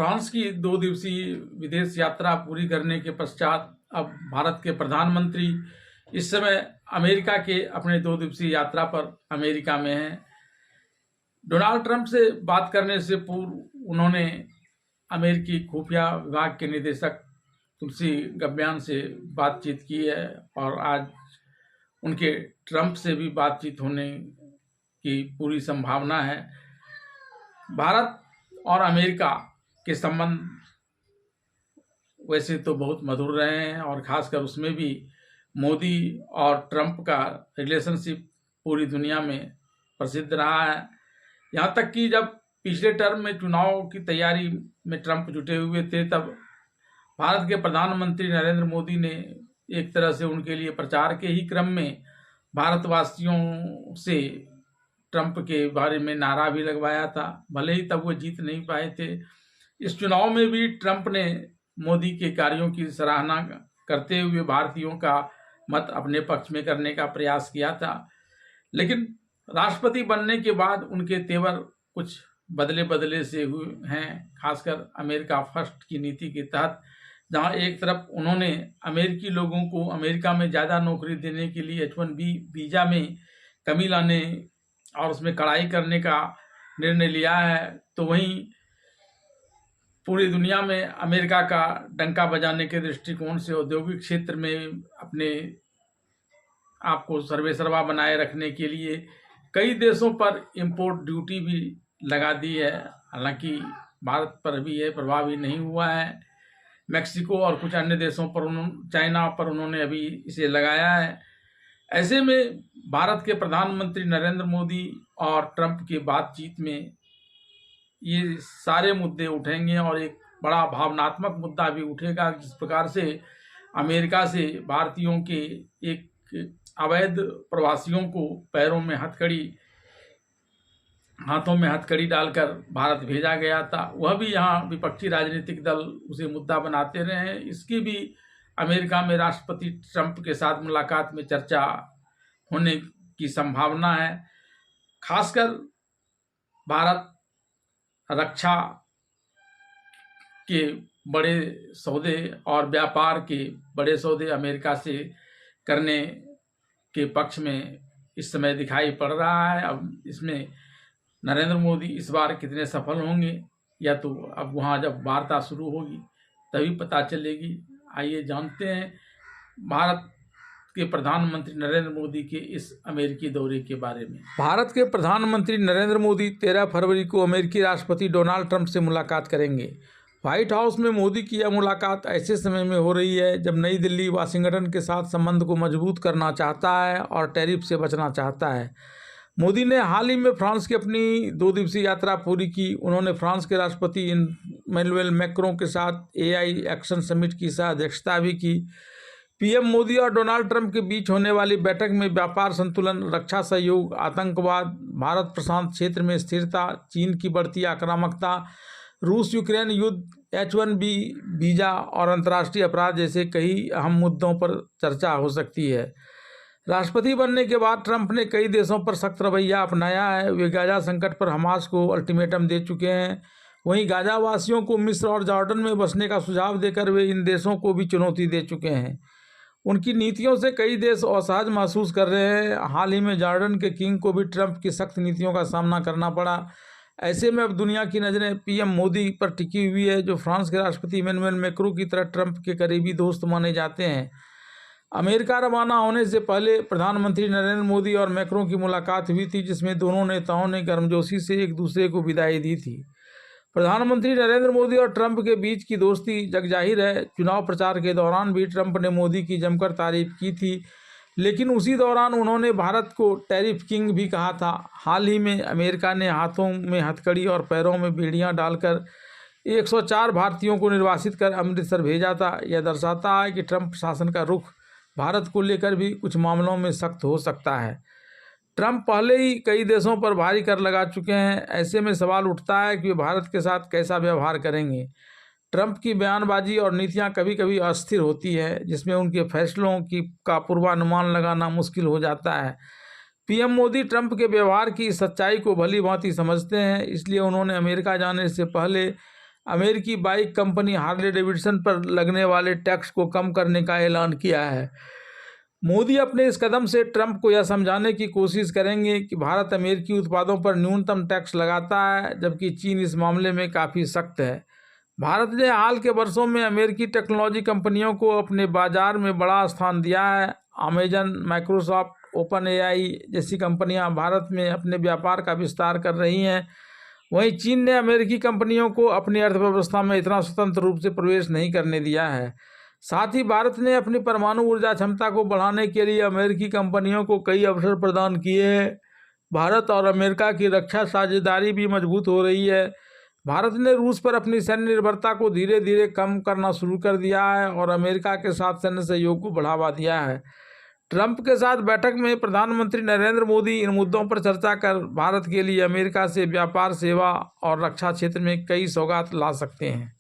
France की 2 दिवसीय विदेश यात्रा पूरी करने के पश्चात अब भारत के प्रधानमंत्री इस समय अमेरिका के अपने 2 दिवसीय यात्रा पर अमेरिका में हैं। डोनाल्ड ट्रंप से बात करने से पूर्व उन्होंने अमेरिकी खुफिया विभाग के निदेशक तुलसी गब्यान से बातचीत की है और आज उनके ट्रंप से भी बातचीत होने की पूरी संभावना है। भारत और अमेरिका के संबंध वैसे तो बहुत मधुर रहे हैं और खासकर उसमें भी मोदी और ट्रंप का रिलेशनशिप पूरी दुनिया में प्रसिद्ध रहा है। यहाँ तक कि जब पिछले टर्म में चुनाव की तैयारी में ट्रंप जुटे हुए थे तब भारत के प्रधानमंत्री नरेंद्र मोदी ने एक तरह से उनके लिए प्रचार के ही क्रम में भारतवासियों से ट्रंप के बारे में नारा भी लगवाया था। भले ही तब वो जीत नहीं पाए थे। इस चुनाव में भी ट्रंप ने मोदी के कार्यों की सराहना करते हुए भारतीयों का मत अपने पक्ष में करने का प्रयास किया था, लेकिन राष्ट्रपति बनने के बाद उनके तेवर कुछ बदले बदले से हुए हैं। खासकर अमेरिका फर्स्ट की नीति के तहत, जहां एक तरफ उन्होंने अमेरिकी लोगों को अमेरिका में ज़्यादा नौकरी देने के लिए H-1B वीज़ा में कमी लाने और उसमें कड़ाई करने का निर्णय लिया है, तो वहीं पूरी दुनिया में अमेरिका का डंका बजाने के दृष्टिकोण से औद्योगिक क्षेत्र में अपने आप को सर्वेसर्वा बनाए रखने के लिए कई देशों पर इंपोर्ट ड्यूटी भी लगा दी है। हालांकि भारत पर भी यह प्रभावी नहीं हुआ है। मैक्सिको और कुछ अन्य देशों पर चाइना पर उन्होंने अभी इसे लगाया है। ऐसे में भारत के प्रधानमंत्री नरेंद्र मोदी और ट्रंप की बातचीत में ये सारे मुद्दे उठेंगे और एक बड़ा भावनात्मक मुद्दा भी उठेगा, जिस प्रकार से अमेरिका से भारतीयों के एक अवैध प्रवासियों को हाथों में हथकड़ी डालकर भारत भेजा गया था, वह भी यहाँ विपक्षी राजनीतिक दल उसे मुद्दा बनाते रहे हैं। इसकी भी अमेरिका में राष्ट्रपति ट्रंप के साथ मुलाकात में चर्चा होने की संभावना है। खासकर भारत रक्षा के बड़े सौदे और व्यापार के बड़े सौदे अमेरिका से करने के पक्ष में इस समय दिखाई पड़ रहा है। अब इसमें नरेंद्र मोदी इस बार कितने सफल होंगे या तो अब वहाँ जब वार्ता शुरू होगी तभी पता चलेगी। आइए जानते हैं भारत के प्रधानमंत्री नरेंद्र मोदी के इस अमेरिकी दौरे के बारे में। भारत के प्रधानमंत्री नरेंद्र मोदी 13 फरवरी को अमेरिकी राष्ट्रपति डोनाल्ड ट्रंप से मुलाकात करेंगे। व्हाइट हाउस में मोदी की यह मुलाकात ऐसे समय में हो रही है जब नई दिल्ली वाशिंगटन के साथ संबंध को मजबूत करना चाहता है और टैरिफ से बचना चाहता है। मोदी ने हाल ही में फ्रांस की अपनी 2 दिवसीय यात्रा पूरी की। उन्होंने फ्रांस के राष्ट्रपति इमैनुअल मैक्रों के साथ AI एक्शन समिट की सह अध्यक्षता भी की। पीएम मोदी और डोनाल्ड ट्रंप के बीच होने वाली बैठक में व्यापार संतुलन, रक्षा सहयोग, आतंकवाद, भारत प्रशांत क्षेत्र में स्थिरता, चीन की बढ़ती आक्रामकता, रूस यूक्रेन युद्ध, H-1B वीज़ा और अंतर्राष्ट्रीय अपराध जैसे कई अहम मुद्दों पर चर्चा हो सकती है। राष्ट्रपति बनने के बाद ट्रंप ने कई देशों पर सख्त रवैया अपनाया है। वे गाजा संकट पर हमास को अल्टीमेटम दे चुके हैं। वहीं गाजा वासियों को मिस्र और जॉर्डन में बसने का सुझाव देकर वे इन देशों को भी चुनौती दे चुके हैं। उनकी नीतियों से कई देश असहज महसूस कर रहे हैं। हाल ही में जॉर्डन के किंग को भी ट्रंप की सख्त नीतियों का सामना करना पड़ा। ऐसे में अब दुनिया की नज़रें पीएम मोदी पर टिकी हुई है, जो फ्रांस के राष्ट्रपति इमैनुअल मैक्रों की तरह ट्रंप के करीबी दोस्त माने जाते हैं। अमेरिका रवाना होने से पहले प्रधानमंत्री नरेंद्र मोदी और मैक्रों की मुलाकात हुई थी, जिसमें दोनों नेताओं ने गर्मजोशी से एक दूसरे को विदाई दी थी। प्रधानमंत्री नरेंद्र मोदी और ट्रंप के बीच की दोस्ती जगजाहिर है। चुनाव प्रचार के दौरान भी ट्रंप ने मोदी की जमकर तारीफ की थी, लेकिन उसी दौरान उन्होंने भारत को टैरिफ किंग भी कहा था। हाल ही में अमेरिका ने हाथों में हथकड़ी और पैरों में बेड़ियां डालकर 104 भारतीयों को निर्वासित कर अमृतसर भेजा था। यह दर्शाता है कि ट्रंप प्रशासन का रुख भारत को लेकर भी कुछ मामलों में सख्त हो सकता है। ट्रंप पहले ही कई देशों पर भारी कर लगा चुके हैं। ऐसे में सवाल उठता है कि वे भारत के साथ कैसा व्यवहार करेंगे। ट्रंप की बयानबाजी और नीतियां कभी कभी अस्थिर होती है, जिसमें उनके फैसलों का पूर्वानुमान लगाना मुश्किल हो जाता है। पीएम मोदी ट्रंप के व्यवहार की सच्चाई को भली भांति समझते हैं, इसलिए उन्होंने अमेरिका जाने से पहले अमेरिकी बाइक कंपनी हार्ले डेविडसन पर लगने वाले टैक्स को कम करने का ऐलान किया है। मोदी अपने इस कदम से ट्रंप को यह समझाने की कोशिश करेंगे कि भारत अमेरिकी उत्पादों पर न्यूनतम टैक्स लगाता है, जबकि चीन इस मामले में काफ़ी सख्त है। भारत ने हाल के वर्षों में अमेरिकी टेक्नोलॉजी कंपनियों को अपने बाजार में बड़ा स्थान दिया है। अमेजन, माइक्रोसॉफ्ट, ओपन एआई जैसी कंपनियां भारत में अपने व्यापार का विस्तार कर रही हैं। वहीं चीन ने अमेरिकी कंपनियों को अपनी अर्थव्यवस्था में इतना स्वतंत्र रूप से प्रवेश नहीं करने दिया है। साथ ही भारत ने अपनी परमाणु ऊर्जा क्षमता को बढ़ाने के लिए अमेरिकी कंपनियों को कई अवसर प्रदान किए हैं। भारत और अमेरिका की रक्षा साझेदारी भी मजबूत हो रही है। भारत ने रूस पर अपनी सैन्य निर्भरता को धीरे धीरे कम करना शुरू कर दिया है और अमेरिका के साथ सैन्य सहयोग को बढ़ावा दिया है। ट्रंप के साथ बैठक में प्रधानमंत्री नरेंद्र मोदी इन मुद्दों पर चर्चा कर भारत के लिए अमेरिका से व्यापार, सेवा और रक्षा क्षेत्र में कई सौगात ला सकते हैं।